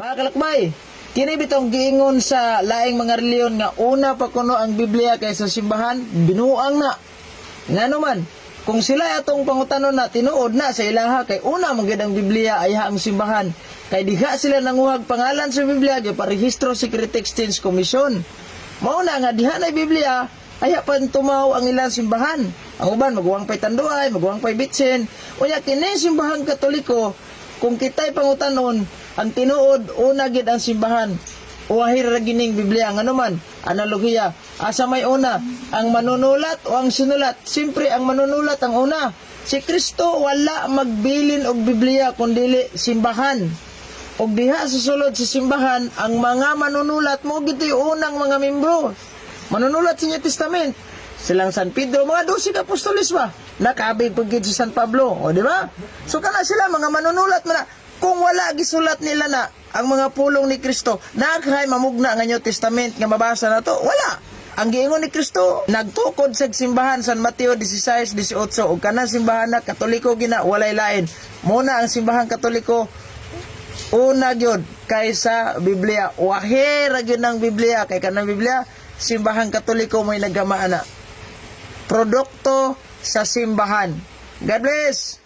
Mga kalakbay, kini bitong giingon sa laing mga reliyon nga una pa kuno ang Biblia kaysa simbahan, binuang na. Ngano man, kung sila atong pangutanon na tinuod na sa ilaha kay una magid ang Biblia ay ang simbahan. Kay diha sila nanguhag pangalan sa Biblia gyud parehistro Secret Exchange Commission. Mao na nga diha na Biblia ay pan tumaw ang ilang simbahan. Ang uban magwang pay tanduay, magwang pay bitsin. Unya kini simbahan Katoliko, kung kitay pangutanon ang tinuod una gid ang simbahan. Uwahir ra gining Biblia ngano man analogiya. Asa may una ang manunulat o ang sinulat? Siyempre ang manunulat ang una. Si Kristo wala magbilin og Biblia kundi simbahan. Og diha sa sulod sa simbahan ang mga manunulat mo gid unang mga membro. Manunulat sa New Testament. Silang San Pedro, mga 12 apostoles ba? Nakabig pagkid sa San Pablo, o di ba? So kana sila mga manunulat man na. Kung wala gisulat nila na ang mga pulong ni Kristo, nakay mamugna nga New Testament nga mabasa na to, wala. Ang giingon ni Kristo, nagtukod sa simbahan San Mateo 16:18 ug kanang simbahan na Katoliko gina walay lain. Muna ang simbahan Katoliko una gyud kaysa Biblia. Wahira gyud ng Biblia kay kanang Biblia simbahan Katoliko may nagamaan na. Produkto sa simbahan. God bless.